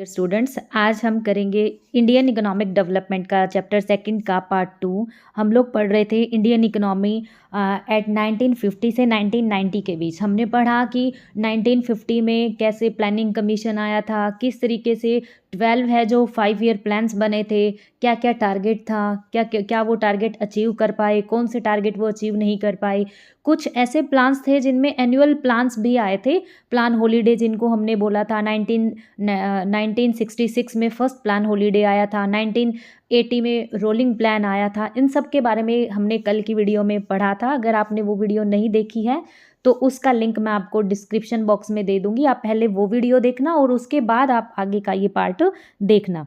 Dear students, आज हम करेंगे इंडियन इकोनॉमिक डेवलपमेंट का चैप्टर सेकंड का पार्ट 2। हम लोग पढ़ रहे थे इंडियन इकोनॉमी एट 1950 से 1990 के बीच। हमने पढ़ा कि 1950 में कैसे प्लानिंग कमीशन आया था, किस तरीके से 12 है जो 5 ईयर प्लान्स बने थे, क्या क्या टारगेट था, क्या वो टारगेट अचीव कर पाए, कौन से टारगेट वो अचीव नहीं कर पाए। कुछ ऐसे प्लान्स थे जिनमें एनुअल प्लान्स भी आए थे, प्लान हॉलीडे जिनको हमने बोला था। 1966 में फर्स्ट प्लान हॉलीडे आया था, 1980 में रोलिंग प्लान आया था। इन सब के बारे में हमने कल की वीडियो में पढ़ा था। अगर आपने वो वीडियो नहीं देखी है तो उसका लिंक मैं आपको डिस्क्रिप्शन बॉक्स में दे दूंगी। आप पहले वो वीडियो देखना और उसके बाद आप आगे का ये पार्ट देखना।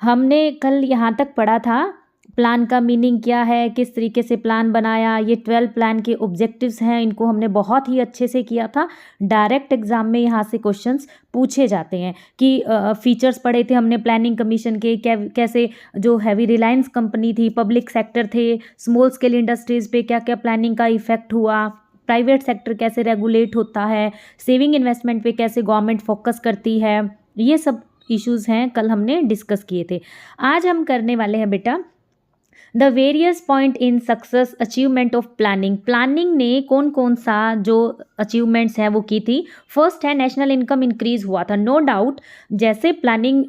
हमने कल यहाँ तक पढ़ा था प्लान का मीनिंग क्या है, किस तरीके से प्लान बनाया, ये 12 प्लान के ऑब्जेक्टिव्स हैं, इनको हमने बहुत ही अच्छे से किया था। डायरेक्ट एग्जाम में यहाँ से क्वेश्चंस पूछे जाते हैं कि फीचर्स पढ़े थे हमने प्लानिंग कमीशन के, कैसे जो हैवी रिलायंस कंपनी थी, पब्लिक सेक्टर थे, स्मॉल स्केल इंडस्ट्रीज़ पे क्या क्या प्लानिंग का इफेक्ट हुआ, प्राइवेट सेक्टर कैसे रेगुलेट होता है, सेविंग इन्वेस्टमेंट पे कैसे गवर्नमेंट फोकस करती है, ये सब इश्यूज़ हैं कल हमने डिस्कस किए थे। आज हम करने वाले हैं बेटा the various point in success achievement of planning. Planning ने कौन कौन सा जो अचीवमेंट्स हैं वो की थी। फर्स्ट है नेशनल इनकम इंक्रीज हुआ था, नो डाउट। जैसे प्लानिंग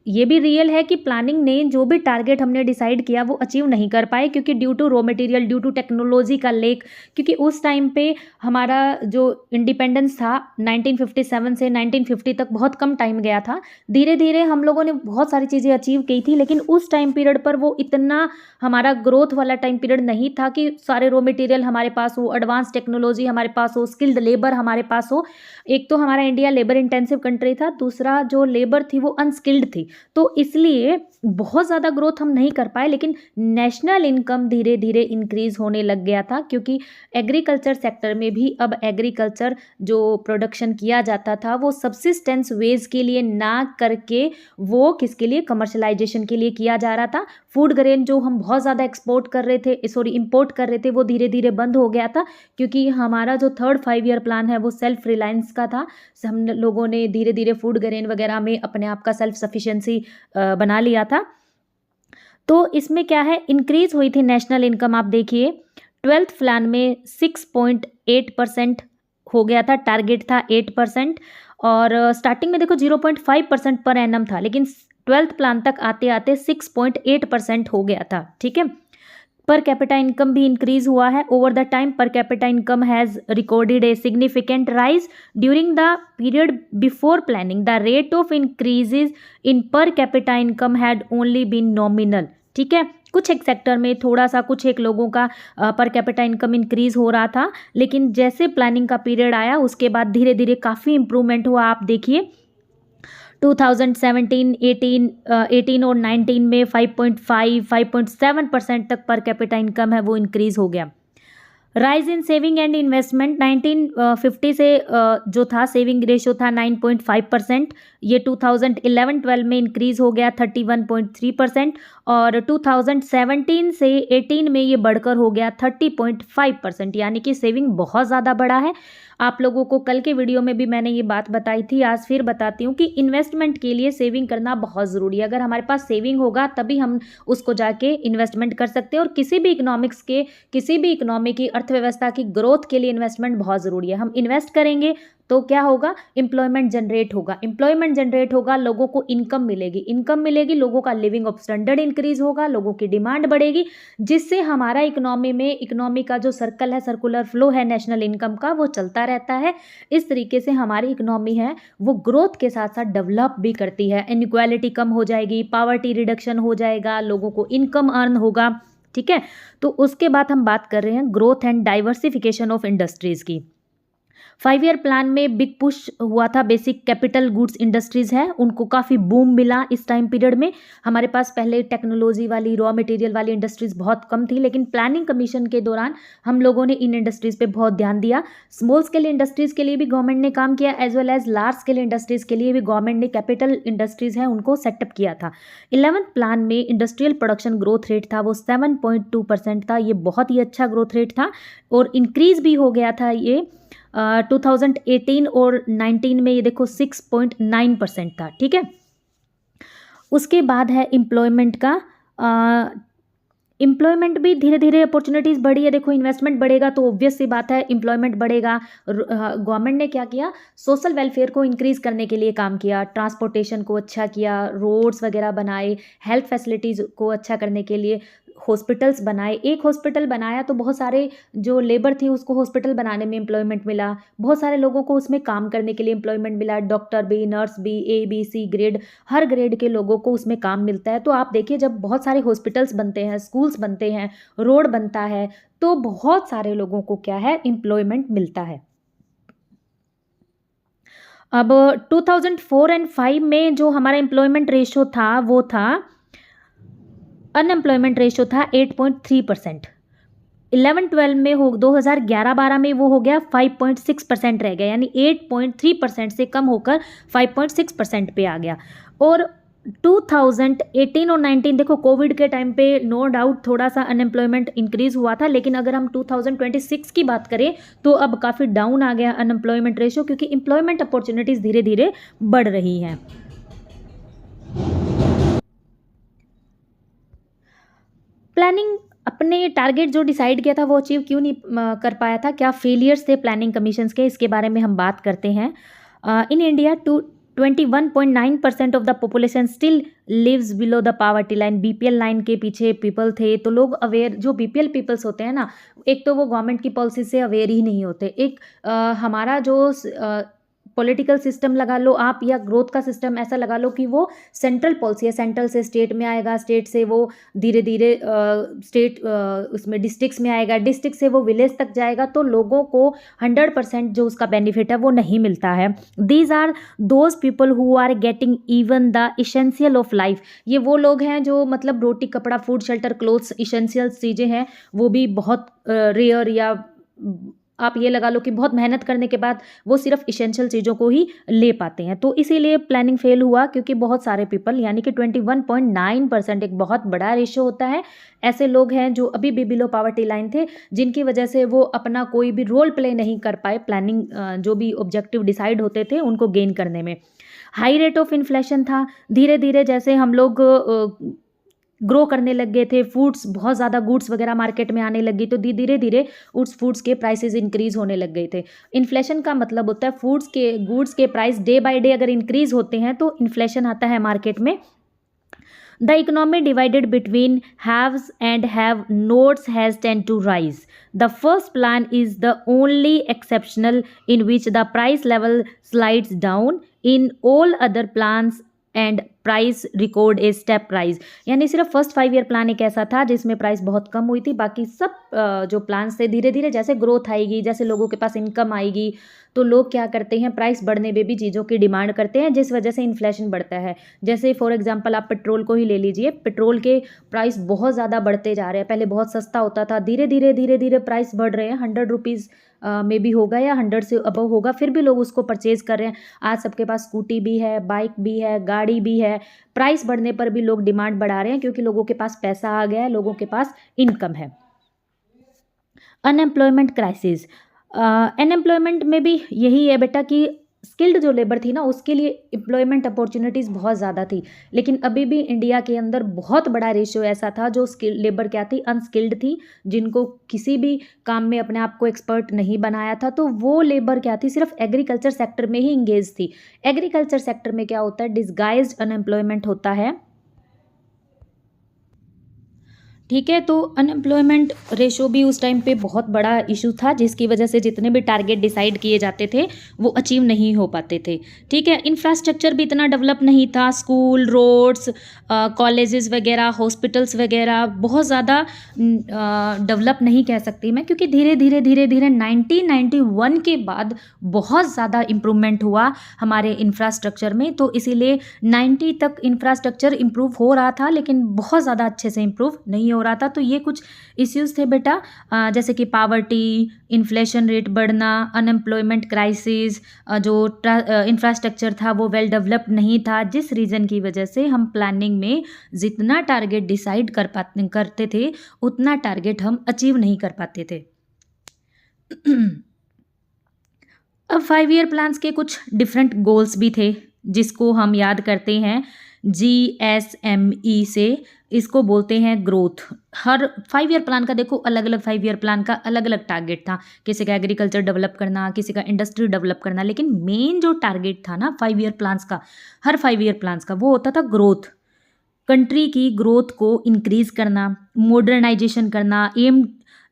ये भी रियल है कि प्लानिंग ने जो भी टारगेट हमने डिसाइड किया वो अचीव नहीं कर पाए, क्योंकि due to raw material, due to technology का लेक, क्योंकि उस टाइम पे हमारा जो इंडिपेंडेंस था 1957 से 1950 तक बहुत कम टाइम गया था। धीरे धीरे हम लोगों ने बहुत सारी चीज़ें अचीव की थी, लेकिन उस टाइम पीरियड पर वो इतना हमारा ग्रोथ वाला टाइम पीरियड नहीं था कि सारे रॉ मटेरियल हमारे पास हो, एडवांस टेक्नोलॉजी हमारे पास हो, स्किल्ड लेबर हमारे पास हो। एक तो हमारा इंडिया लेबर इंटेंसिव कंट्री था, दूसरा जो लेबर थी वो अनस्किल्ड थी, तो इसलिए बहुत ज़्यादा ग्रोथ हम नहीं कर पाए। लेकिन नेशनल इनकम धीरे धीरे इंक्रीज होने लग गया था, क्योंकि एग्रीकल्चर सेक्टर में भी अब एग्रीकल्चर जो प्रोडक्शन किया जाता था वो सब्सिस्टेंस वेज के लिए ना करके वो किसके लिए, कमर्शलाइजेशन के लिए किया जा रहा था। फूड ग्रेन जो हम बहुत ज़्यादा एक्सपोर्ट कर रहे थे, इंपोर्ट कर रहे थे, वो धीरे धीरे बंद हो गया था, क्योंकि हमारा जो थर्ड 5 ईयर प्लान है वो सेल्फ रिलायंस का था। हम लोगों ने धीरे धीरे फूड ग्रेन वगैरह में अपने आप का सेल्फ सफिशिएंसी बना लिया था। तो इसमें क्या है, इंक्रीज हुई थी नेशनल इनकम। आप देखिए 12th प्लान में 6.8% हो गया था, टारगेट था 8%, और स्टार्टिंग में देखो 0.5% पर एनम था, लेकिन 12th प्लान तक आते आते 6.8% हो गया था। ठीक है, पर कैपिटा इनकम भी इंक्रीज हुआ है। Over the time per capita income has recorded a significant rise during the period before planning. The rate of increases in per capita income had only been nominal. ठीक है, कुछ एक sector में थोड़ा सा, कुछ एक लोगों का पर कैपिटा इनकम इंक्रीज हो रहा था, लेकिन जैसे प्लानिंग का पीरियड आया उसके बाद धीरे धीरे काफ़ी इंप्रूवमेंट हुआ। आप देखिए 2017, 18 और 19 में 5.5, 5.7% तक पर कैपिटा इनकम है वो इंक्रीज हो गया। Rise in saving and investment 1950 से जो था सेविंग रेशो था 9.5%, ये 2011-12 में इंक्रीज हो गया 31.3%, और 2017 से 18 में ये बढ़कर हो गया 30.5%, यानी कि सेविंग बहुत ज़्यादा बढ़ा है। आप लोगों को कल के वीडियो में भी मैंने ये बात बताई थी, आज फिर बताती हूँ कि इन्वेस्टमेंट के लिए सेविंग करना बहुत ज़रूरी है। अगर हमारे पास सेविंग होगा तभी हम उसको जाके इन्वेस्टमेंट कर सकते हैं, और किसी भी इकोनॉमी की अर्थव्यवस्था की ग्रोथ के लिए इन्वेस्टमेंट बहुत ज़रूरी है। हम इन्वेस्ट करेंगे तो क्या होगा, एम्प्लॉयमेंट जनरेट होगा, लोगों को इनकम मिलेगी, लोगों का लिविंग ऑफ स्टैंडर्ड इंक्रीज होगा, लोगों की डिमांड बढ़ेगी, जिससे हमारा इकोनॉमी का जो सर्कल है, सर्कुलर फ्लो है नेशनल इनकम का, वो चलता रहता है। इस तरीके से हमारी इकोनॉमी है वो ग्रोथ के साथ साथ डेवलप भी करती है। इनइक्वालिटी कम हो जाएगी, पॉवर्टी रिडक्शन हो जाएगा, लोगों को इनकम अर्न होगा। ठीक है, तो उसके बाद हम बात कर रहे हैं growth and diversification of industries की। 5 ईयर प्लान में बिग पुश हुआ था, बेसिक कैपिटल गुड्स इंडस्ट्रीज़ है उनको काफ़ी बूम मिला इस टाइम पीरियड में। हमारे पास पहले टेक्नोलॉजी वाली, रॉ मटेरियल वाली इंडस्ट्रीज़ बहुत कम थी, लेकिन प्लानिंग कमीशन के दौरान हम लोगों ने इन इंडस्ट्रीज़ पे बहुत ध्यान दिया। स्मॉल स्केल इंडस्ट्रीज़ के लिए भी गवर्नमेंट ने काम किया, as well as large scale industries के लिए भी गवर्नमेंट ने कैपिटल इंडस्ट्रीज़ हैं उनको सेटअप किया था। 11th प्लान में इंडस्ट्रियल प्रोडक्शन ग्रोथ रेट था वो 7.2% था, ये बहुत ही अच्छा ग्रोथ रेट था, और इंक्रीज भी हो गया था ये 2018 और 19 में ये देखो 6.9% था। ठीक है, उसके बाद है एम्प्लॉयमेंट का। एम्प्लॉयमेंट भी धीरे धीरे अपॉर्चुनिटीज़ बढ़ी है। देखो इन्वेस्टमेंट बढ़ेगा तो ऑब्वियस सी बात है एम्प्लॉयमेंट बढ़ेगा। गवर्नमेंट ने क्या किया, सोशल वेलफेयर को इंक्रीज़ करने के लिए काम किया, ट्रांसपोर्टेशन को अच्छा किया, रोड्स वगैरह बनाए, हेल्थ फैसिलिटीज़ को अच्छा करने के लिए हॉस्पिटल्स बनाए। एक हॉस्पिटल बनाया तो बहुत सारे जो लेबर थी उसको हॉस्पिटल बनाने में एम्प्लॉयमेंट मिला, बहुत सारे लोगों को उसमें काम करने के लिए एम्प्लॉयमेंट मिला, डॉक्टर भी, नर्स भी, ABC ग्रेड, हर ग्रेड के लोगों को उसमें काम मिलता है। तो आप देखिए जब बहुत सारे हॉस्पिटल्स बनते हैं, स्कूल्स बनते हैं, रोड बनता है, तो बहुत सारे लोगों को क्या है, एम्प्लॉयमेंट मिलता है। अब 2004 एंड 5 में जो हमारा एम्प्लॉयमेंट रेशो था वो था, अनएम्प्लॉयमेंट रेशो था 8.3%। 11-12 में 2011-12 में वो हो गया 5.6% रह गया, यानी 8.3% से कम होकर 5.6% पे आ गया। और 2018 और 19 देखो कोविड के टाइम पे नो डाउट थोड़ा सा अनएम्प्लॉयमेंट इंक्रीज हुआ था, लेकिन अगर हम 2026 की बात करें तो अब काफ़ी डाउन आ गया अनएम्प्लॉयमेंट रेशो, क्योंकि एम्प्लॉयमेंट अपॉर्चुनिटीज़ धीरे धीरे बढ़ रही हैं। प्लानिंग अपने टारगेट जो डिसाइड किया था वो अचीव क्यों नहीं कर पाया था, क्या फेलियर्स थे प्लानिंग कमीशंस के, इसके बारे में हम बात करते हैं। In India 21.9% of the population still lives below the poverty line. BPL line के पीछे पीपल थे, तो लोग अवेयर, जो BPL पीपल्स होते हैं ना, एक तो वो गवर्नमेंट की पॉलिसी से अवेयर ही नहीं होते। एक हमारा जो पॉलिटिकल सिस्टम लगा लो आप, या ग्रोथ का सिस्टम ऐसा लगा लो कि वो सेंट्रल पॉलिसी है, सेंट्रल से स्टेट में आएगा, स्टेट से वो धीरे धीरे स्टेट उसमें डिस्ट्रिक्ट्स में आएगा, डिस्ट्रिक्ट से वो विलेज तक जाएगा, तो लोगों को 100% जो उसका बेनिफिट है वो नहीं मिलता है। These are those people who are getting even the essential of life. ये वो लोग हैं जो मतलब रोटी कपड़ा फूड शेल्टर क्लोथ्स इसेंशियल चीज़ें हैं वो भी बहुत रेयर, या आप ये लगा लो कि बहुत मेहनत करने के बाद वो सिर्फ इसेंशियल चीज़ों को ही ले पाते हैं। तो इसीलिए प्लानिंग फेल हुआ, क्योंकि बहुत सारे पीपल, यानी कि 21.9%, एक बहुत बड़ा रेशो होता है, ऐसे लोग हैं जो अभी भी बिलो पॉवर्टी लाइन थे, जिनकी वजह से वो अपना कोई भी रोल प्ले नहीं कर पाए प्लानिंग, जो भी ऑब्जेक्टिव डिसाइड होते थे उनको गेन करने में। हाई रेट ऑफ इन्फ्लेशन था। धीरे धीरे जैसे हम लोग ग्रो करने लग गए थे, फूड्स बहुत ज़्यादा गुड्स वगैरह मार्केट में आने लगी, तो धीरे धीरे उस फूड्स के प्राइसेस इंक्रीज होने लग गए थे। इन्फ्लेशन का मतलब होता है फूड्स के, गुड्स के प्राइस डे बाय डे अगर इंक्रीज होते हैं तो इन्फ्लेशन आता है मार्केट में। The economy divided between haves and have-nots has tend to rise. The first plan is the only exceptional in which the price level slides down. In all other plans and price record a step rise, यानी सिर्फ first 5 year plan एक ऐसा था जिसमें price बहुत कम हुई थी। बाकी सब जो प्लान्स थे धीरे धीरे जैसे ग्रोथ आएगी, जैसे लोगों के पास इनकम आएगी, तो लोग क्या करते हैं, प्राइस बढ़ने में भी चीज़ों की डिमांड करते हैं, जिस वजह से इन्फ्लेशन बढ़ता है। जैसे फॉर एग्जांपल आप पेट्रोल को ही ले लीजिए, पेट्रोल के प्राइस बहुत ज़्यादा बढ़ते जा रहे हैं। पहले बहुत सस्ता होता था, धीरे धीरे प्राइस बढ़ रहे हैं, 100 रुपीज़ में भी होगा या 100 से अबव होगा, फिर भी लोग उसको परचेज कर रहे हैं। आज सबके पास स्कूटी भी है, बाइक भी है, गाड़ी भी है। प्राइस बढ़ने पर भी लोग डिमांड बढ़ा रहे हैं, क्योंकि लोगों के पास पैसा आ गया है, लोगों के पास इनकम है। अनएम्प्लॉयमेंट क्राइसिस, अनएम्प्लॉयमेंट में भी यही है बेटा कि स्किल्ड जो लेबर थी ना, उसके लिए एम्प्लॉयमेंट अपॉर्चुनिटीज़ बहुत ज़्यादा थी, लेकिन अभी भी इंडिया के अंदर बहुत बड़ा रेशियो ऐसा था जो स्किल्ड लेबर क्या थी, अनस्किल्ड थी, जिनको किसी भी काम में अपने आप को एक्सपर्ट नहीं बनाया था। तो वो लेबर क्या थी, सिर्फ एग्रीकल्चर सेक्टर में ही इंगेज थी। एग्रीकल्चर सेक्टर में क्या होता है, डिस्गाइज्ड अनएम्प्लॉयमेंट होता है। ठीक है, तो अनएम्प्लॉयमेंट रेशो भी उस टाइम पे बहुत बड़ा इशू था, जिसकी वजह से जितने भी टारगेट डिसाइड किए जाते थे वो अचीव नहीं हो पाते थे। ठीक है, इंफ्रास्ट्रक्चर भी इतना डेवलप नहीं था, स्कूल, रोड्स, कॉलेजेस वगैरह, हॉस्पिटल्स वगैरह बहुत ज़्यादा डेवलप नहीं कह सकती मैं, क्योंकि धीरे धीरे 1991 के बाद बहुत ज़्यादा इम्प्रूवमेंट हुआ हमारे इंफ्रास्ट्रक्चर में। तो इसीलिए 90 तक इंफ्रास्ट्रक्चर इम्प्रूव हो रहा था, लेकिन बहुत ज़्यादा अच्छे से इम्प्रूव नहीं हो रहा था। तो ये कुछ इश्यूज थे बेटा, जैसे कि पावर्टी, इन्फ्लेशन रेट बढ़ना, अनएम्प्लॉयमेंट क्राइसिस, जो इंफ्रास्ट्रक्चर था वो वेल डेवलप्ड नहीं था, जिस रीज़न की वजह से हम प्लानिंग में जितना टारगेट डिसाइड करते थे उतना टारगेट हम अचीव नहीं कर पाते थे। अब 5 ईयर प्लान्स के कुछ डिफरेंट गोल्स भी थे, जिसको हम याद करते हैं GSME से। इसको बोलते हैं ग्रोथ। हर 5 ईयर प्लान का देखो, अलग-अलग 5 ईयर प्लान का अलग-अलग टारगेट था। किसी का एग्रीकल्चर डेवलप करना, किसी का इंडस्ट्री डेवलप करना, लेकिन मेन जो टारगेट था ना 5 ईयर प्लान्स का, हर 5 ईयर प्लान्स का, वो होता था ग्रोथ। कंट्री की ग्रोथ को इंक्रीज करना, मॉडर्नाइजेशन करना,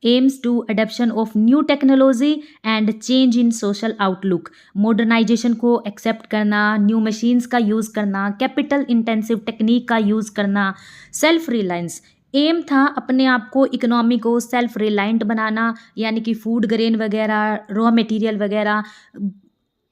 aims to adoption of new technology and change in social outlook। Modernisation को एक्सेप्ट करना, न्यू मशीन्स का यूज़ करना, कैपिटल इंटेंसिव टेक्निक का यूज़ करना, सेल्फ रिलायंस। एम था अपने आप को, इकोनॉमी को सेल्फ रिलायंट बनाना, यानी कि फूड ग्रेन वगैरह, रॉ मटेरियल वगैरह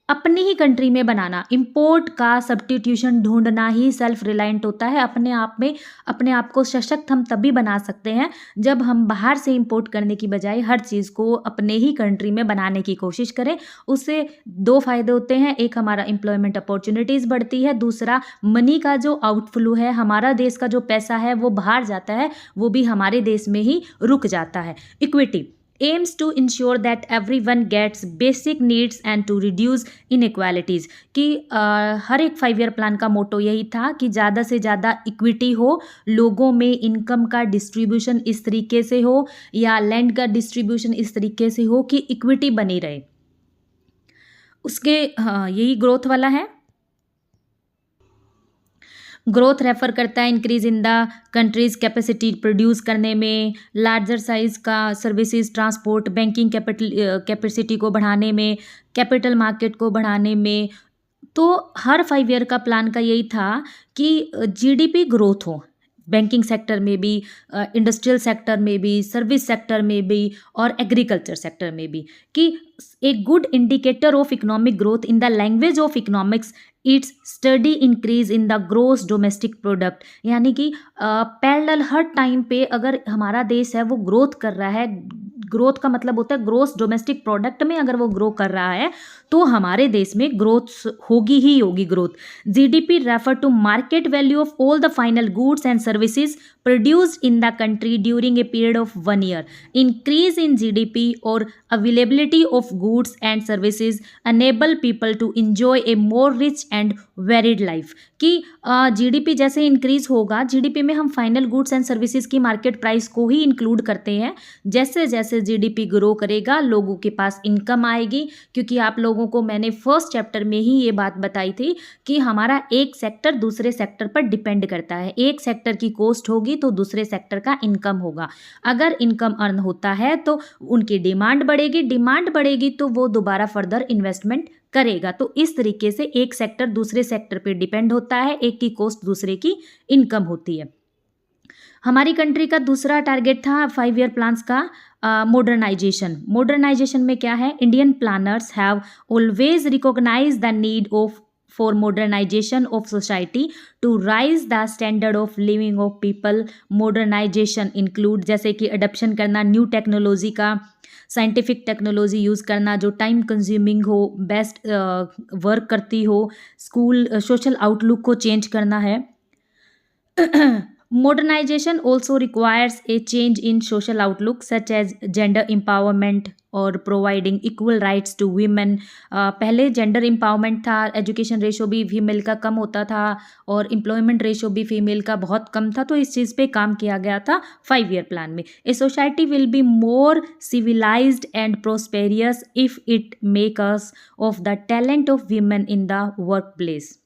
अपनी ही कंट्री में बनाना। इंपोर्ट का सब्स्टिट्यूशन ढूंढना ही सेल्फ रिलायंट होता है। अपने आप में अपने आप को सशक्त हम तभी बना सकते हैं जब हम बाहर से इंपोर्ट करने की बजाय हर चीज़ को अपने ही कंट्री में बनाने की कोशिश करें। उससे दो फायदे होते हैं, एक हमारा एम्प्लॉयमेंट अपॉर्चुनिटीज़ बढ़ती है, दूसरा मनी का जो आउटफ्लो है, हमारा देश का जो पैसा है वो बाहर जाता है, वो भी हमारे देश में ही रुक जाता है। Equity aims to ensure that everyone gets basic needs and to reduce inequalities। कि हर एक 5 ईयर प्लान का मोटो यही था कि ज़्यादा से ज़्यादा इक्विटी हो, लोगों में इनकम का डिस्ट्रीब्यूशन इस तरीके से हो या लैंड का डिस्ट्रीब्यूशन इस तरीके से हो कि इक्विटी बनी रहे। उसके यही ग्रोथ वाला है। ग्रोथ रेफर करता है increase in the countries capacity produce करने में, लार्जर साइज का सर्विसेज, ट्रांसपोर्ट, बैंकिंग कैपेसिटी को बढ़ाने में, कैपिटल मार्केट को बढ़ाने में। तो हर 5 ईयर का प्लान का यही था कि जीडीपी ग्रोथ हो, बैंकिंग सेक्टर में भी, इंडस्ट्रियल सेक्टर में भी, सर्विस सेक्टर में भी और एग्रीकल्चर सेक्टर में भी। कि a good indicator of economic growth in the language of economics it's study increase in the gross domestic product. यानी कि पैरेलल हर टाइम पे अगर हमारा देश है वो ग्रोथ कर रहा है, ग्रोथ का मतलब होता है ग्रोस डोमेस्टिक प्रोडक्ट में अगर वो ग्रो कर रहा है तो हमारे देश में ग्रोथ होगी ही होगी growth. GDP refer to market value of all the final goods and services produced in the country during a period of 1 year। Increase in GDP or availability of goods and services enable people to enjoy a more rich and varied life। कि GDP जैसे increase होगा, GDP में हम final goods and services की market price को ही include करते हैं। जैसे जैसे जीडीपी ग्रो करेगा लोगों के पास इनकम आएगी, क्योंकि आप लोगों को मैंने फर्स्ट चैप्टर में ही ये बात बताई थी कि हमारा एक सेक्टर दूसरे सेक्टर पर डिपेंड करता है। एक सेक्टर की कॉस्ट होगी तो दूसरे सेक्टर का इनकम होगा। अगर इनकम अर्न होता है तो उनकी डिमांड बढ़ेगी, डिमांड बढ़ेगी तो वो दोबारा फर्दर इन्वेस्टमेंट करेगा। तो इस तरीके से एक सेक्टर दूसरे सेक्टर पे डिपेंड होता है, एक की कॉस्ट दूसरे की इनकम होती है। हमारी कंट्री का दूसरा टारगेट था 5 ईयर प्लान्स का मॉडर्नाइजेशन। मॉडर्नाइजेशन में क्या है, Indian planners have always recognise the need of for modernization of society to rise the standard of living of people। modernization include जैसे कि adoption करना न्यू टेक्नोलॉजी का, साइंटिफिक टेक्नोलॉजी यूज़ करना जो टाइम कंज्यूमिंग हो, बेस्ट वर्क करती हो, school social outlook को चेंज करना है। Modernization also requires a change in social outlook such as gender empowerment और providing equal rights to women. पहले जेंडर एम्पावरमेंट था, एजुकेशन रेशो भी फीमेल का कम होता था और एम्प्लॉयमेंट रेशो भी फीमेल का बहुत कम था। तो इस चीज़ पे काम किया गया था 5 ईयर प्लान में। A society will be more civilised and prosperous if it make us of the talent of women in the work place.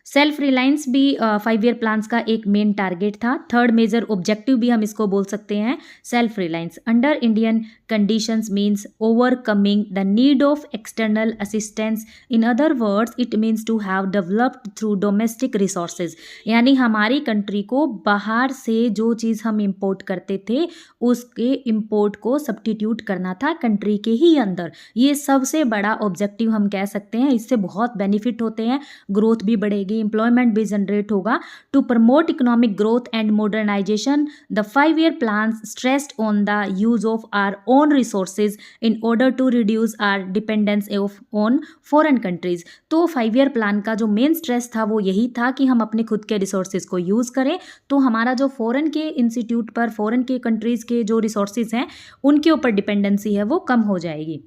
Self reliance भी 5 ईयर प्लान्स का एक मेन टारगेट था। थर्ड मेजर ऑब्जेक्टिव भी हम इसको बोल सकते हैं। Self reliance under Indian conditions means overcoming the need of external assistance. In other words it means to have developed through domestic resources. यानी हमारी कंट्री को बाहर से जो चीज़ हम इम्पोर्ट करते थे उसके इम्पोर्ट को सब्स्टिट्यूट करना था कंट्री के ही अंदर। ये सबसे बड़ा ऑब्जेक्टिव हम कह सकते हैं। इससे बहुत बेनिफिट होते हैं, ग्रोथ भी बढ़ेगी, एम्प्लॉयमेंट भी जनरेट होगा। To promote economic growth and modernisation the 5 year plan stressed on the use of our own resources in order to reduce our dependence on foreign countries. तो 5 ईयर प्लान का जो main stress था वो यही था कि हम अपने खुद के रिसोर्सेज को यूज़ करें, तो हमारा जो फॉरेन के इंस्टीट्यूट पर, फॉरेन के कंट्रीज़ के जो रिसोर्सेज हैं उनके ऊपर डिपेंडेंसी है वो कम हो जाएगी।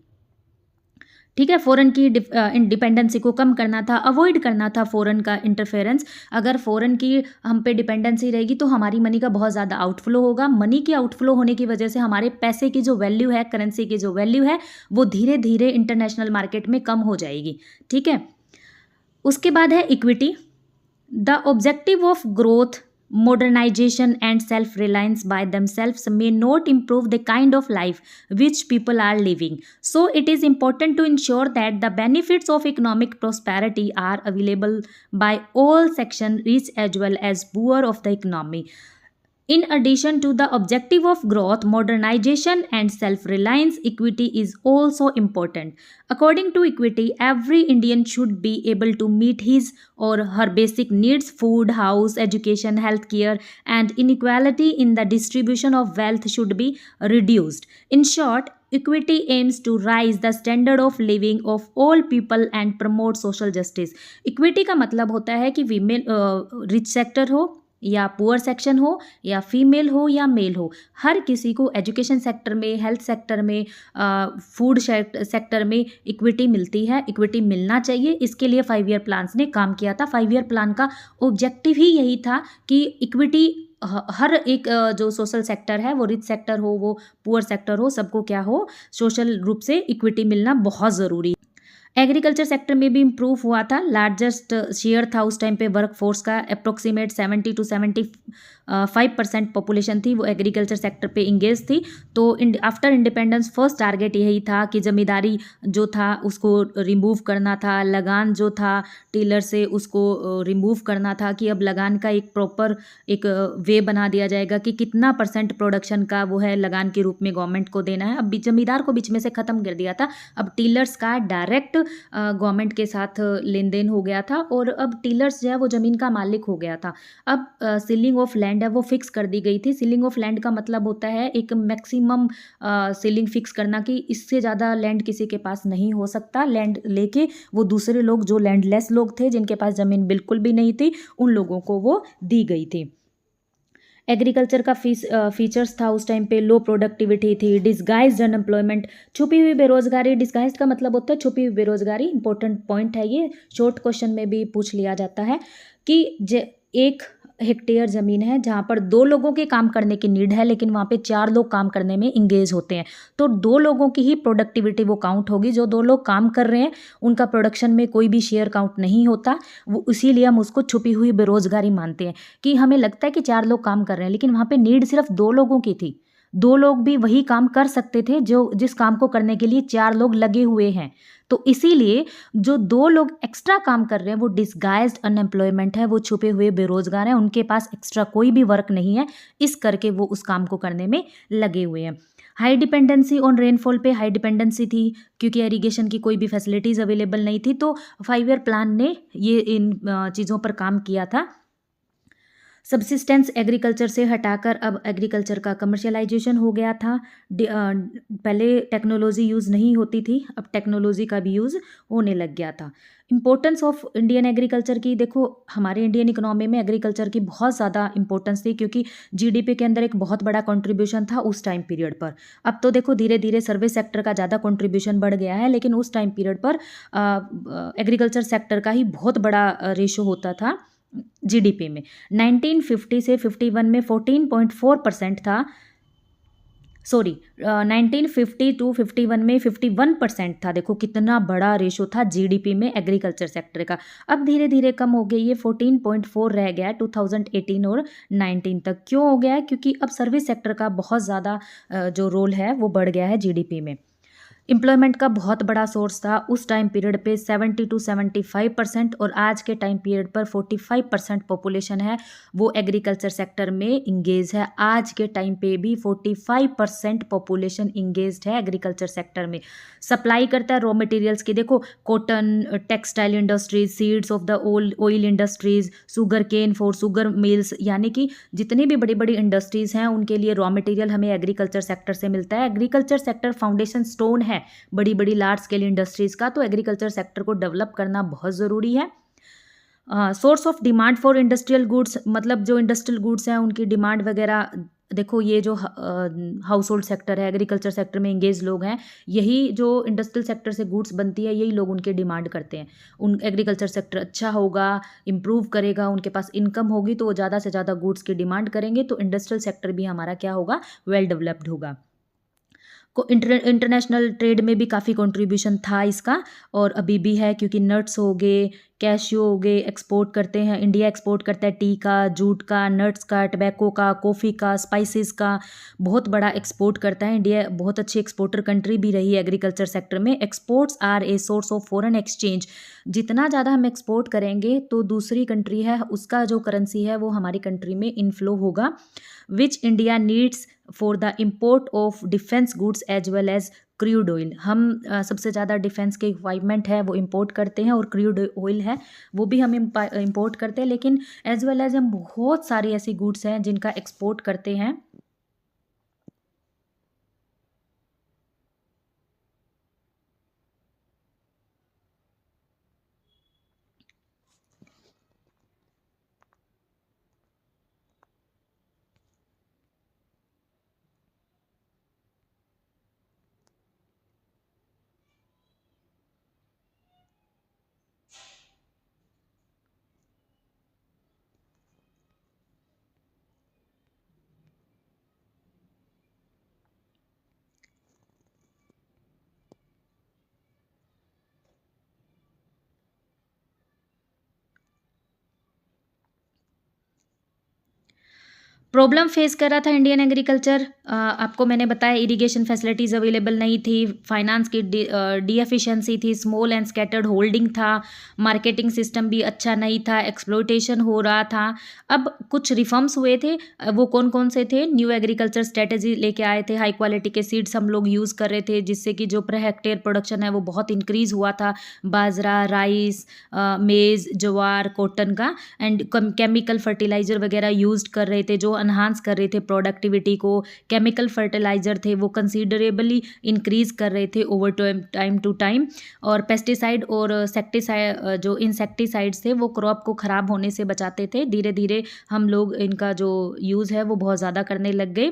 ठीक है, फ़ॉरेन की डिपेंडेंसी को कम करना था, अवॉइड करना था फ़ॉरेन का इंटरफेरेंस। अगर फ़ॉरेन की हम पे डिपेंडेंसी रहेगी तो हमारी मनी का बहुत ज़्यादा आउटफ्लो होगा। मनी की आउटफ्लो होने की वजह से हमारे पैसे की जो वैल्यू है, करेंसी की जो वैल्यू है, वो धीरे-धीरे इंटरनेशनल मार्केट में कम हो जाएगी। ठीक है? उसके बाद है equity. The objective of growth, modernization, and self reliance by themselves may not improve the kind of life which people are living. So, it is important to ensure that the benefits of economic prosperity are available by all sections, rich as well as poor of the economy. In addition to the objective of growth, modernization, and self reliance, equity is also important. According to equity, every Indian should be able to meet his or her basic needs: food, house, education, healthcare, and inequality in the distribution of wealth should be reduced. In short, equity aims to rise the standard of living of all people and promote social justice. Equity का मतलब होता है कि women rich sector हो या poor section हो या female हो या मेल हो, हर किसी को एजुकेशन सेक्टर में, हेल्थ सेक्टर में, फूड सेक्टर में इक्विटी मिलती है, इक्विटी मिलना चाहिए। इसके लिए 5 ईयर प्लान्स ने काम किया था। 5 ईयर प्लान का ऑब्जेक्टिव ही यही था कि इक्विटी हर एक जो सोशल सेक्टर है, वो रिच सेक्टर हो, वो पुअर सेक्टर हो, सबको क्या हो, सोशल रूप से इक्विटी मिलना बहुत ज़रूरी है। एग्रीकल्चर सेक्टर में भी इम्प्रूव हुआ था। लार्जेस्ट शेयर था उस टाइम पे वर्क फोर्स का, अप्रोक्सीमेट 70 to 75% पॉपुलेशन थी वो एग्रीकल्चर सेक्टर पे इंगेज थी। तो आफ्टर इंडिपेंडेंस फर्स्ट टारगेट यही था कि जमींदारी जो था उसको रिमूव करना था, लगान जो था टीलर से उसको रिमूव करना था, कि अब लगान का एक प्रॉपर एक वे बना दिया जाएगा कि कितना % प्रोडक्शन का वो है लगान के रूप में गवर्नमेंट को देना है। अब जमींदार को बीच में से ख़त्म कर दिया था। अब टीलर्स का डायरेक्ट गवर्नमेंट के साथ लेन देन हो गया था और अब टीलर्स जो है वो ज़मीन का मालिक हो गया था। अब सीलिंग ऑफ लैंड है वो फिक्स कर दी गई थी। सीलिंग ऑफ लैंड का मतलब होता है एक मैक्सिमम सीलिंग फिक्स करना कि इससे ज़्यादा लैंड किसी के पास नहीं हो सकता। लैंड लेके वो दूसरे लोग जो लैंडलेस लोग थे, जिनके पास ज़मीन बिल्कुल भी नहीं थी, उन लोगों को वो दी गई थी। एग्रीकल्चर का फीचर्स था उस टाइम पे, लो प्रोडक्टिविटी थी, डिस्गाइज्ड अनएम्प्लॉयमेंट, छुपी हुई बेरोजगारी। डिस्गाइज्ड का मतलब होता है छुपी हुई बेरोजगारी। इंपॉर्टेंट पॉइंट है ये, शॉर्ट क्वेश्चन में भी पूछ लिया जाता है कि 1 हेक्टेयर ज़मीन है जहाँ पर 2 लोगों के काम करने की नीड है, लेकिन वहाँ पे 4 लोग काम करने में इंगेज होते हैं, तो 2 लोगों की ही प्रोडक्टिविटी वो काउंट होगी। जो 2 लोग काम कर रहे हैं उनका प्रोडक्शन में कोई भी शेयर काउंट नहीं होता। वो इसीलिए हम उसको छुपी हुई बेरोजगारी मानते हैं कि हमें लगता है कि 4 लोग काम कर रहे हैं, लेकिन वहाँ पे नीड सिर्फ 2 लोगों की थी। 2 लोग भी वही काम कर सकते थे जो जिस काम को करने के लिए 4 लोग लगे हुए हैं। तो इसीलिए जो 2 लोग एक्स्ट्रा काम कर रहे हैं वो डिस्गाइज्ड अनएम्प्लॉयमेंट है, वो छुपे हुए बेरोजगार हैं, उनके पास एक्स्ट्रा कोई भी वर्क नहीं है, इस करके वो उस काम को करने में लगे हुए हैं। हाई डिपेंडेंसी ऑन रेनफॉल पे हाई डिपेंडेंसी थी क्योंकि इरिगेशन की कोई भी फैसिलिटीज़ अवेलेबल नहीं थी। तो 5 ईयर प्लान ने ये इन चीज़ों पर काम किया था। सब्सिस्टेंस एग्रीकल्चर से हटाकर अब एग्रीकल्चर का कमर्शियलाइजेशन हो गया था। पहले टेक्नोलॉजी यूज़ नहीं होती थी, अब टेक्नोलॉजी का भी यूज़ होने लग गया था। इम्पोर्टेंस ऑफ इंडियन एग्रीकल्चर की देखो, हमारे इंडियन इकोनॉमी में एग्रीकल्चर की बहुत ज़्यादा इंपॉर्टेंस थी क्योंकि जीडीपी के अंदर एक बहुत बड़ा कंट्रीब्यूशन था उस टाइम पीरियड पर। अब तो देखो धीरे धीरे सर्विस सेक्टर का ज़्यादा कंट्रीब्यूशन बढ़ गया है, लेकिन उस टाइम पीरियड पर एग्रीकल्चर सेक्टर का ही बहुत बड़ा रेशो होता था जीडीपी में। 1950 से 51 में 14.4% था। 1950 टू 51 में 51% था। देखो कितना बड़ा रेशो था जीडीपी में एग्रीकल्चर सेक्टर का। अब धीरे धीरे कम हो गई, ये 14.4 रह गया 2018 और 19 तक। क्यों हो गया है? क्योंकि अब सर्विस सेक्टर का बहुत ज़्यादा जो रोल है वो बढ़ गया है जीडीपी में। एम्प्लॉयमेंट का बहुत बड़ा सोर्स था उस टाइम पीरियड पे 70 to 75%, और आज के टाइम पीरियड पर 45% पॉपुलेशन है वो एग्रीकल्चर सेक्टर में इंगेज है। आज के टाइम पे भी 45% पॉपुलेशन इंगेज्ड है एग्रीकल्चर सेक्टर में। सप्लाई करता है रॉ मटेरियल्स की, देखो cotton, textile industries, seeds of the oil industries, sugar cane for sugar mills, यानी कि जितनी भी बड़ी बड़ी इंडस्ट्रीज़ हैं उनके लिए रॉ मटेरियल हमें एग्रीकल्चर सेक्टर से मिलता है। एग्रीकल्चर सेक्टर फाउंडेशन स्टोन है बड़ी बड़ी लार्ज स्केल इंडस्ट्रीज़ का, तो एग्रीकल्चर सेक्टर को डेवलप करना बहुत ज़रूरी है। Source of demand for industrial goods, मतलब जो इंडस्ट्रियल गुड्स हैं उनकी डिमांड वगैरह देखो ये जो हाउस होल्ड सेक्टर है, एग्रीकल्चर सेक्टर में इंगेज लोग हैं, यही जो इंडस्ट्रियल सेक्टर से गुड्स बनती है, यही लोग उनके डिमांड करते हैं। उन एग्रीकल्चर सेक्टर अच्छा होगा, इम्प्रूव करेगा, उनके पास इनकम होगी तो वो ज़्यादा से ज़्यादा गुड्स की डिमांड करेंगे, तो इंडस्ट्रियल सेक्टर भी हमारा क्या होगा, वेल डेवलप्ड होगा। को इंटरनेशनल ट्रेड में भी काफ़ी कंट्रीब्यूशन था इसका, और अभी भी है, क्योंकि नट्स हो गए, कैशियो हो गए, एक्सपोर्ट करते हैं। इंडिया एक्सपोर्ट करता है टी का, जूट का, नट्स का, टबैको का, कॉफ़ी का, स्पाइसेस का, बहुत बड़ा एक्सपोर्ट करता है। इंडिया बहुत अच्छी एक्सपोर्टर कंट्री भी रही है एग्रीकल्चर सेक्टर में। Exports are a source of foreign exchange. जितना ज़्यादा हम एक्सपोर्ट करेंगे तो दूसरी कंट्री है उसका जो करेंसी है वो हमारी कंट्री में इनफ्लो होगा, which India needs for the import of defence goods as well as crude oil. हम सबसे ज़्यादा डिफेंस के इक्वाइपमेंट है वो इम्पोर्ट करते हैं, और क्रूड ऑयल है वो भी हम इम्पोर्ट करते हैं, लेकिन एज वेल एज हम बहुत सारी ऐसी गुड्स हैं जिनका एक्सपोर्ट करते हैं। प्रॉब्लम फेस कर रहा था इंडियन एग्रीकल्चर, आपको मैंने बताया इरिगेशन फैसिलिटीज़ अवेलेबल नहीं थी, फाइनेंस की डी एफिशिएंसी थी, स्मॉल एंड स्कैटर्ड होल्डिंग था, मार्केटिंग सिस्टम भी अच्छा नहीं था, एक्सप्लॉइटेशन हो रहा था। अब कुछ रिफॉर्म्स हुए थे, वो कौन कौन से थे? न्यू एग्रीकल्चर स्ट्रेटेजी लेके आए थे, हाई क्वालिटी के सीड्स हम लोग यूज़ कर रहे थे, जिससे कि जो पर हेक्टेयर प्रोडक्शन है वो बहुत इंक्रीज़ हुआ था, बाजरा, राइस, मेज़, ज्वार, कॉटन का, एंड केमिकल फर्टिलाइज़र वगैरह यूज़ कर रहे थे जो एनहांस कर रहे थे प्रोडक्टिविटी को। केमिकल फर्टिलाइज़र थे वो कंसीडरेबली इंक्रीज़ कर रहे थे ओवर टाइम टू टाइम। और पेस्टिसाइड और सेक्टिसाइड जो इंसेक्टिसाइड्स थे वो क्रॉप को ख़राब होने से बचाते थे। धीरे धीरे हम लोग इनका जो यूज़ है वो बहुत ज़्यादा करने लग गए।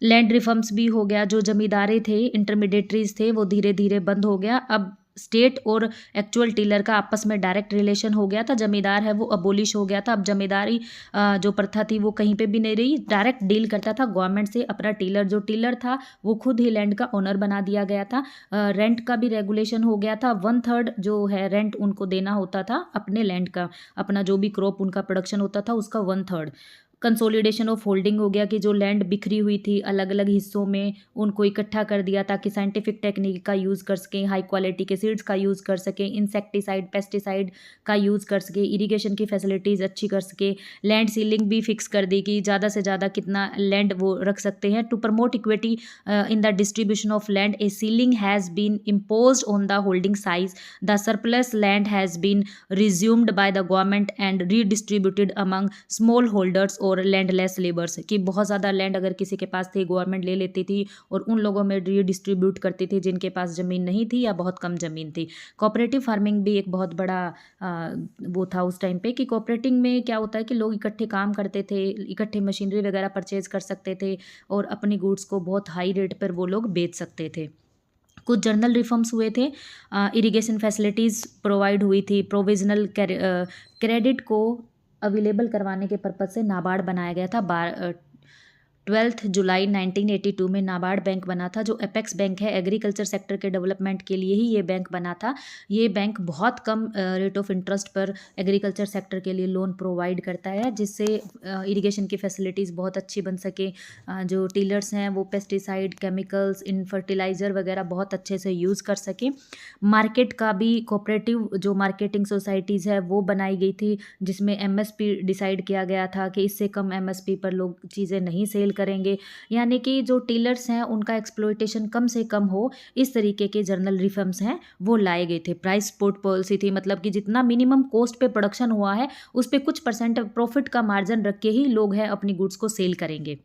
लैंड रिफॉर्म्स भी हो गया, जो जमींदारे थे, इंटरमीडिएटरीज थे, वो धीरे धीरे बंद हो गया। अब स्टेट और एक्चुअल टीलर का आपस में डायरेक्ट रिलेशन हो गया था। जमींदार है वो अबोलिश हो गया था। अब जमींदारी जो प्रथा थी वो कहीं पे भी नहीं रही, डायरेक्ट डील करता था गवर्नमेंट से अपना टीलर। जो टीलर था वो खुद ही लैंड का ओनर बना दिया गया था। रेंट का भी रेगुलेशन हो गया था। 1/3 जो है रेंट उनको देना होता था अपने लैंड का, अपना जो भी क्रॉप उनका प्रोडक्शन होता था उसका 1/3। कंसोलिडेशन ऑफ होल्डिंग हो गया कि जो लैंड बिखरी हुई थी अलग अलग हिस्सों में उनको इकट्ठा कर दिया ताकि साइंटिफिक टेक्निक का यूज़ कर सकें, हाई क्वालिटी के सीड्स का यूज़ कर सकें, इंसेक्टिसाइड पेस्टिसाइड का यूज़ कर सकें, इरिगेशन की फैसिलिटीज़ अच्छी कर सकें। लैंड सीलिंग भी फिक्स कर दी कि ज़्यादा से ज़्यादा कितना लैंड वो रख सकते हैं। To promote equity in the distribution of land, a ceiling has been imposed on the holding size. The surplus land has been resumed by the government and redistributed among small holders और landless labours. कि बहुत ज़्यादा land अगर किसी के पास थी government ले लेती थी और उन लोगों में रीडिस्ट्रीब्यूट करती थी जिनके पास ज़मीन नहीं थी या बहुत कम ज़मीन थी। कोऑपरेटिव फार्मिंग भी एक बहुत बड़ा वो था उस टाइम पे, कि कोऑपरेटिव में क्या होता है कि लोग इकट्ठे काम करते थे, इकट्ठे मशीनरी वगैरह परचेज कर सकते थे और अपनी गुड्स को बहुत हाई रेट पर वो लोग बेच सकते थे। कुछ जर्नल रिफॉर्म्स हुए थे, इरिगेशन फैसिलिटीज़ प्रोवाइड हुई थी, प्रोविजनल क्रेडिट को अवेलेबल करवाने के पर्पज़ से नाबार्ड बनाया गया था। 12 जुलाई 1982 में नाबार्ड बैंक बना था, जो एपेक्स बैंक है एग्रीकल्चर सेक्टर के डेवलपमेंट के लिए ही ये बैंक बना था। ये बैंक बहुत कम रेट ऑफ इंटरेस्ट पर एग्रीकल्चर सेक्टर के लिए लोन प्रोवाइड करता है, जिससे इरिगेशन की फैसिलिटीज़ बहुत अच्छी बन सके। जो टीलर्स हैं वो पेस्टिसाइड, केमिकल्स, इन फर्टिलाइज़र वगैरह बहुत अच्छे से यूज़ कर सकें। मार्केट का भी कोऑपरेटिव जो मार्केटिंग सोसाइटीज़ है वो बनाई गई थी, जिसमें एमएसपी डिसाइड किया गया था कि इससे कम एमएसपी पर लोग चीज़ें नहीं सेल करेंगे, यानी कि जो टीलर्स हैं उनका एक्सप्लॉइटेशन कम से कम हो, इस तरीके के जर्नल रिफॉर्म्स हैं वो लाए गए थे। प्राइस सपोर्ट पॉलिसी थी, मतलब कि जितना मिनिमम कॉस्ट पे प्रोडक्शन हुआ है उस पे कुछ परसेंट प्रॉफिट का मार्जिन रख के ही लोग हैं अपनी गुड्स को सेल करेंगे।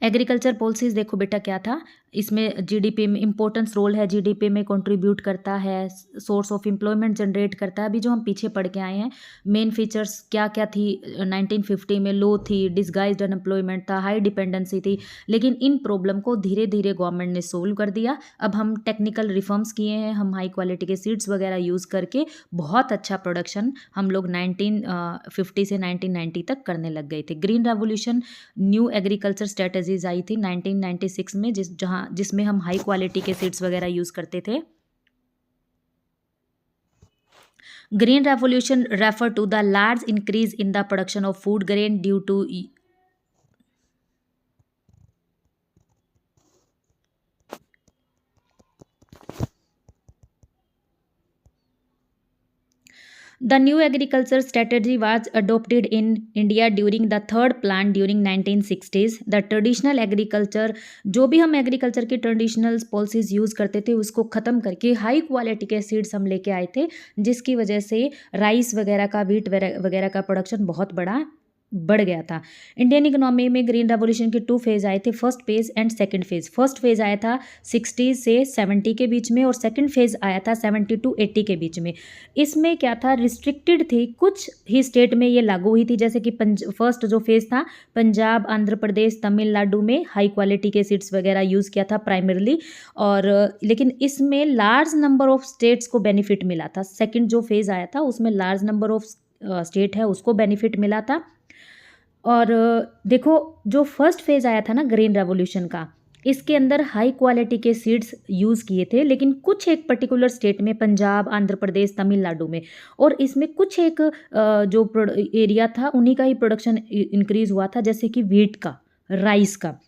एग्रीकल्चर पॉलिसीज़ देखो बेटा क्या था, इसमें जीडीपी में इम्पोर्टेंस रोल है, जीडीपी में कंट्रीब्यूट करता है, सोर्स ऑफ एम्प्लॉयमेंट जनरेट करता है। अभी जो हम पीछे पढ़ के आए हैं, मेन फीचर्स क्या क्या थी 1950 में, लो थी, डिसगाइज्ड अनएम्प्लॉयमेंट था, हाई डिपेंडेंसी थी, लेकिन इन प्रॉब्लम को धीरे धीरे गवर्नमेंट ने सोल्व कर दिया। अब हम टेक्निकल रिफॉर्म्स किए हैं, हम हाई क्वालिटी के सीड्स वगैरह यूज़ करके बहुत अच्छा प्रोडक्शन हम लोग 1950 से 1990 तक करने लग गए थे। Green revolution, new agriculture strategies आई थी 1996 में, जिसमें हम हाई क्वालिटी के सीड्स वगैरह यूज़ करते थे। Green revolution refer to the large increase in the production of food grain due to The new agriculture strategy was adopted in India during the third plan during 1960s. The traditional agriculture, जो भी हम agriculture की traditional policies use करते थे उसको ख़त्म करके high quality के सीड्स हम लेके आए थे, जिसकी वजह से राइस वगैरह का, व्हीट वगैरह का प्रोडक्शन बहुत बढ़ गया था। इंडियन इकोनॉमी में ग्रीन रेवोल्यूशन के 2 फेज़ आए थे, first phase and second phase. First phase आया था 60 से 70 के बीच में और सेकंड फेज़ आया था 70 to 80 के बीच में। इसमें क्या था, रिस्ट्रिक्टेड थी, कुछ ही स्टेट में ये लागू हुई थी, जैसे कि फर्स्ट जो फेज़ था पंजाब, आंध्र प्रदेश, तमिलनाडु में हाई क्वालिटी के सीड्स वगैरह यूज़ किया था प्राइमरली, और लेकिन इसमें लार्ज नंबर ऑफ स्टेट्स को बेनिफिट मिला था। सेकेंड जो फेज़ आया था उसमें लार्ज नंबर ऑफ स्टेट है उसको बेनिफिट मिला था। और देखो, जो फर्स्ट फेज़ आया था ना ग्रीन रेवोल्यूशन का, इसके अंदर हाई क्वालिटी के सीड्स यूज़ किए थे, लेकिन कुछ एक पर्टिकुलर स्टेट में, पंजाब, आंध्र प्रदेश, तमिलनाडु में, और इसमें कुछ एक जो एरिया था उन्हीं का ही प्रोडक्शन इंक्रीज़ हुआ था, जैसे कि व्हीट का, राइस का।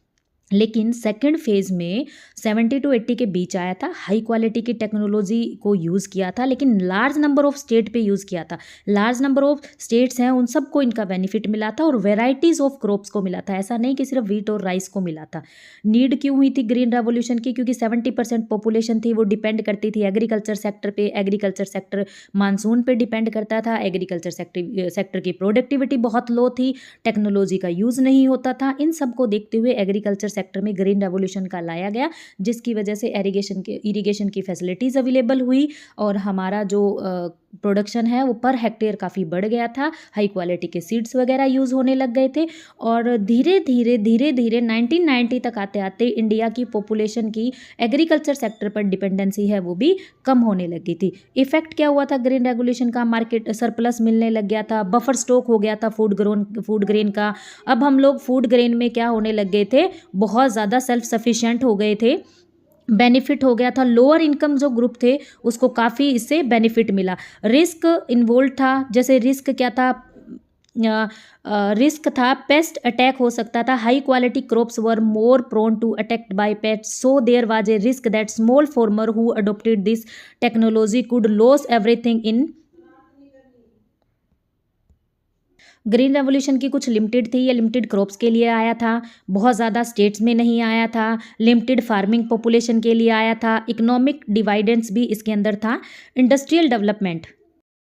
लेकिन सेकंड फेज़ में 70 to 80 के बीच आया था, हाई क्वालिटी की टेक्नोलॉजी को यूज़ किया था, लेकिन लार्ज नंबर ऑफ स्टेट पे यूज़ किया था। लार्ज नंबर ऑफ स्टेट्स हैं उन सबको इनका बेनिफिट मिला था और वेराइटीज़ ऑफ क्रॉप्स को मिला था, ऐसा नहीं कि सिर्फ व्हीट और राइस को मिला था। नीड क्यों हुई थी ग्रीन रेवोल्यूशन की? क्योंकि 70% पॉपुलेशन थी वो डिपेंड करती थी एग्रीकल्चर सेक्टर पे। एग्रीकल्चर सेक्टर मानसून पे डिपेंड करता था, एग्रीकल्चर सेक्टर की प्रोडक्टिविटी बहुत लो थी, टेक्नोलॉजी का यूज़ नहीं होता था। इन सब को देखते हुए एग्रीकल्चर सेक्टर में ग्रीन रेवोल्यूशन का लाया गया, जिसकी वजह से इरिगेशन की फैसिलिटीज़ अवेलेबल हुई और हमारा जो प्रोडक्शन है वो पर हेक्टेयर काफ़ी बढ़ गया था। हाई क्वालिटी के सीड्स वगैरह यूज़ होने लग गए थे और धीरे धीरे 1990 तक आते आते इंडिया की पॉपुलेशन की एग्रीकल्चर सेक्टर पर डिपेंडेंसी है वो भी कम होने लगी थी। इफेक्ट क्या हुआ था ग्रीन रेगुलेशन का? मार्केट सरप्लस मिलने लग गया था, बफर स्टॉक हो गया था फूड ग्रेन का। अब हम लोग फूड ग्रेन में क्या होने लग गए थे, बहुत ज़्यादा सेल्फ सफिशिएंट हो गए थे, बेनिफिट हो गया था। लोअर इनकम जो ग्रुप थे उसको काफ़ी इससे बेनिफिट मिला। रिस्क इन्वॉल्व था, जैसे रिस्क क्या था, रिस्क था पेस्ट अटैक हो सकता था। High quality crops were more prone to attacked by pest, so there was a risk that small farmer who adopted this technology could loss everything in. Green revolution की कुछ limited थी, ये limited crops के लिए आया था, बहुत ज़्यादा स्टेट्स में नहीं आया था, लिमिटेड फार्मिंग पॉपुलेशन के लिए आया था, इकोनॉमिक डिवाइडेंस भी इसके अंदर था। Industrial development,